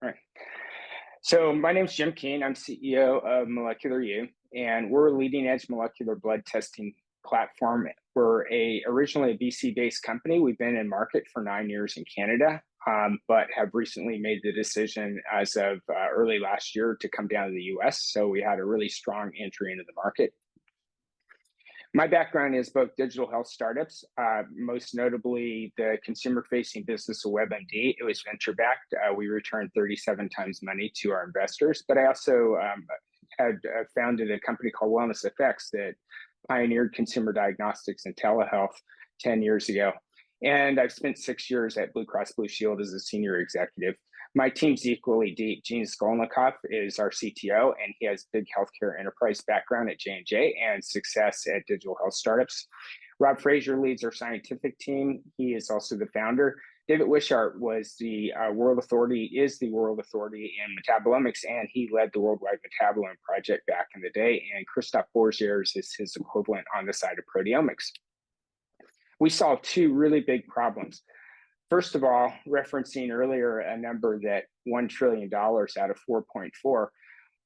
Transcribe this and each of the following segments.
Right. So my name is Jim Kean. I'm CEO of Molecular U, and we're a leading edge molecular blood testing platform. We're originally a BC-based company. We've been in market for 9 years in Canada, but have recently made the decision as of early last year to come down to the US. So we had a really strong entry into the market. My background is both digital health startups, most notably the consumer-facing business of WebMD. It was venture-backed. We returned 37 times money to our investors, but I also had founded a company called WellnessFX that pioneered consumer diagnostics and telehealth 10 years ago. And I've spent 6 years at Blue Cross Blue Shield as a senior executive. My team's equally deep. Gene Skolnikoff is our CTO, and he has big healthcare enterprise background at J&J and success at digital health startups. Rob Frazier leads our scientific team. He is also the founder. David Wishart was the world authority in metabolomics, and he led the Worldwide Metabolome Project back in the day. And Christophe Bourgiers is his equivalent on the side of proteomics. We solved two really big problems. First of all, referencing earlier a number that $1 trillion out of 4.4.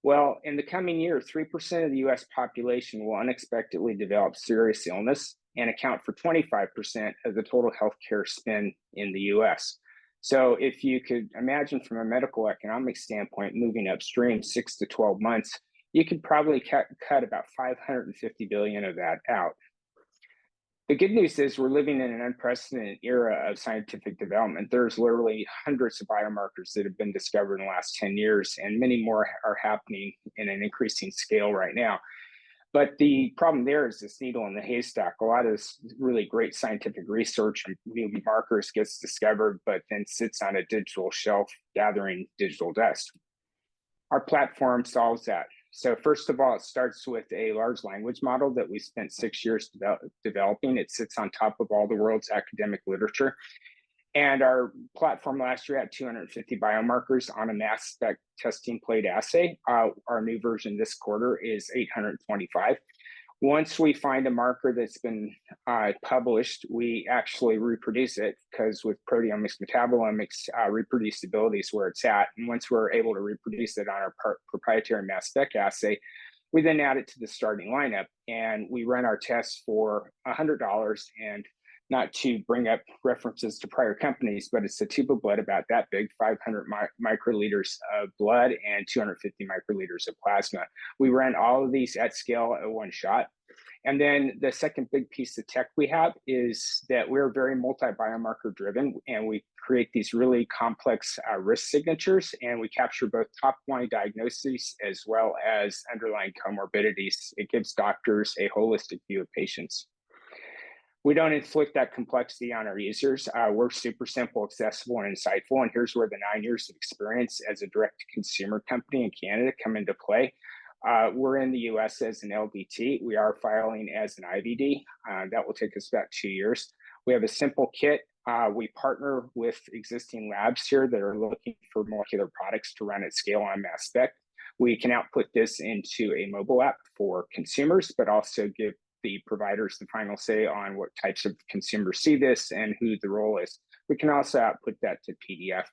Well, in the coming year, 3% of the US population will unexpectedly develop serious illness and account for 25% of the total healthcare spend in the US. So if you could imagine from a medical economic standpoint, moving upstream 6 to 12 months, you could probably cut about 550 billion of that out. The good news is we're living in an unprecedented era of scientific development. There's literally hundreds of biomarkers that have been discovered in the last 10 years, and many more are happening in an increasing scale right now. But the problem there is this needle in the haystack. A lot of this really great scientific research and new markers gets discovered, but then sits on a digital shelf gathering digital dust. Our platform solves that. So first of all, it starts with a large language model that we spent 6 years developing. It sits on top of all the world's academic literature. And our platform last year had 250 biomarkers on a mass spec testing plate assay. Our new version this quarter is 825. Once we find a marker that's been published, we actually reproduce it, because with proteomics, metabolomics, reproducibility is where it's at. And once we're able to reproduce it on our proprietary mass spec assay, we then add it to the starting lineup, and we run our tests for $100. And not to bring up references to prior companies, but it's a tube of blood about that big, 500 microliters of blood and 250 microliters of plasma. We ran all of these at scale at one shot. And then the second big piece of tech we have is that we're very multi-biomarker driven, and we create these really complex risk signatures, and we capture both top-line diagnoses as well as underlying comorbidities. It gives doctors a holistic view of patients. We don't inflict that complexity on our users. We're super simple, accessible, and insightful. And here's where the 9 years of experience as a direct-to-consumer company in Canada come into play. We're in the US as an LDT. We are filing as an IVD. That will take us about 2 years. We have a simple kit. We partner with existing labs here that are looking for molecular products to run at scale on mass spec. We can output this into a mobile app for consumers, but also give the providers the final say on what types of consumers see this and who the role is. We can also output that to PDF.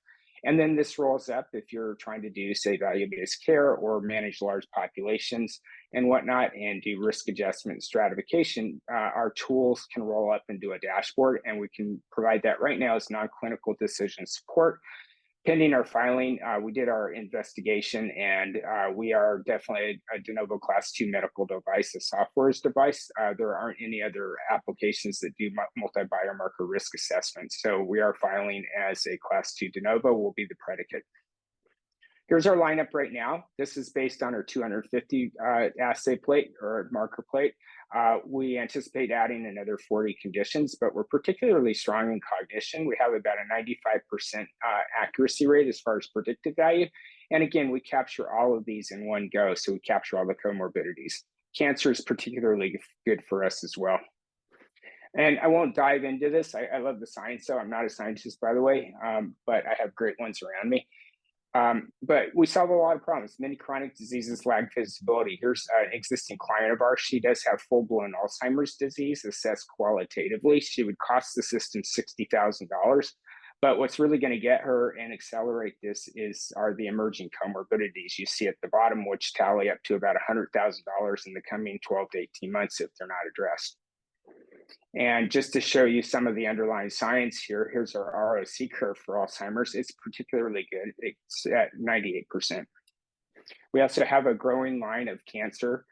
And then this rolls up if you're trying to do, say, value-based care or manage large populations and whatnot and do risk adjustment and stratification. Our tools can roll up into a dashboard, and we can provide that right now as non-clinical decision support. Pending our filing, we did our investigation, and we are definitely a de novo class 2 medical device, a software device. There aren't any other applications that do multi-biomarker risk assessment. So we are filing as a class 2 de novo, will be the predicate. Here's our lineup right now. This is based on our 250 assay plate or marker plate. We anticipate adding another 40 conditions, but we're particularly strong in cognition. We have about a 95% accuracy rate as far as predictive value. And again, we capture all of these in one go. So we capture all the comorbidities. Cancer is particularly good for us as well. And I won't dive into this. I love the science, so I'm not a scientist, by the way, but I have great ones around me. But we solve a lot of problems. Many chronic diseases lack visibility. Here's an existing client of ours. She does have full-blown Alzheimer's disease assessed qualitatively. She would cost the system $60,000. But what's really going to get her and accelerate this are the emerging comorbidities you see at the bottom, which tally up to about $100,000 in the coming 12 to 18 months if they're not addressed. And just to show you some of the underlying science here, here's our ROC curve for Alzheimer's. It's particularly good. It's at 98%. We also have a growing line of cancer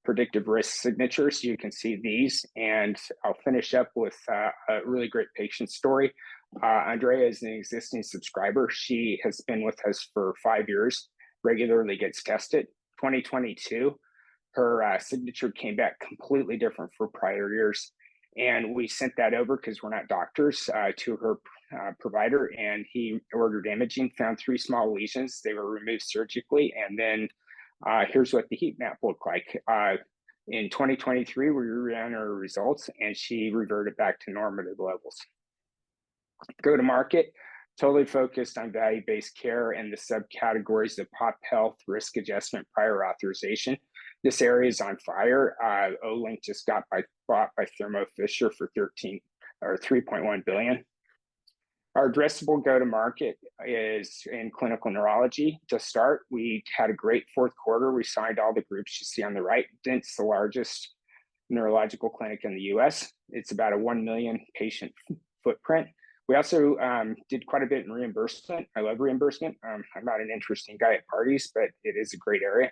predictive risk signatures. You can see these, and I'll finish up with a really great patient story. Andrea is an existing subscriber. She has been with us for 5 years, regularly gets tested. 2022, her signature came back completely different for prior years. And we sent that over, because we're not doctors, to her provider, and he ordered imaging, found 3 small lesions. They were removed surgically, and then here's what the heat map looked like. In 2023, we ran our results, and she reverted back to normative levels. Go to market, totally focused on value-based care and the subcategories of pop health, risk adjustment, prior authorization. This area is on fire. Olink just got bought by Thermo Fisher for 3.1 billion. Our addressable go-to-market is in clinical neurology. To start, we had a great fourth quarter. We signed all the groups you see on the right. Dent's the largest neurological clinic in the US. It's about a 1 million patient footprint. We also did quite a bit in reimbursement. I love reimbursement. I'm not an interesting guy at parties, but it is a great area.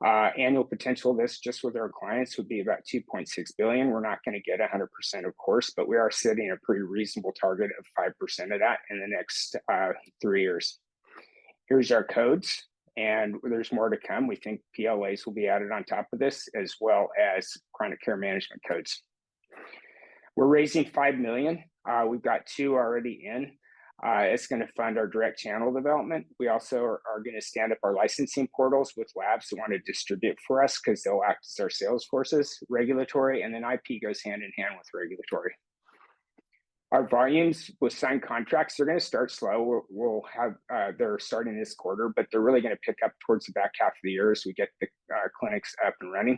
Annual potential of this just with our clients would be about 2.6 billion. We're not going to get 100%, of course, but we are setting a pretty reasonable target of 5% of that in the next 3 years. Here's our codes, and there's more to come. We think PLAs will be added on top of this, as well as chronic care management codes. We're raising 5 million. We've got 2 already in. It's going to fund our direct channel development. We also are going to stand up our licensing portals with labs that want to distribute for us, because they'll act as our sales forces. Regulatory, and then IP goes hand in hand with regulatory. Our volumes with signed contracts, they're going to start slow. We'll have, they're starting this quarter, but they're really going to pick up towards the back half of the year as we get the clinics up and running.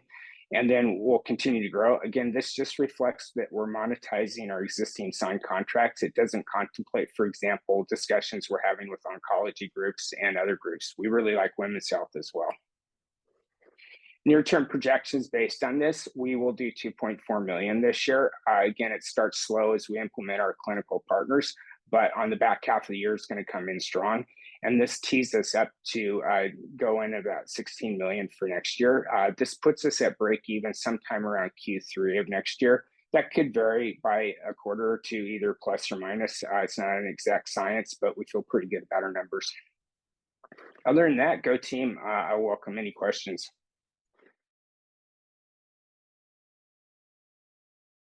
And then we'll continue to grow. Again, this just reflects that we're monetizing our existing signed contracts. It doesn't contemplate, for example, discussions we're having with oncology groups and other groups. We really like women's health as well. Near-term projections based on this, we will do 2.4 million this year. Again, it starts slow as we implement our clinical partners, but on the back half of the year, it's going to come in strong. And this tees us up to go in about 16 million for next year. This puts us at break even sometime around Q3 of next year. That could vary by a quarter or two, either plus or minus. It's not an exact science, but we feel pretty good about our numbers. Other than that, go team. I welcome any questions.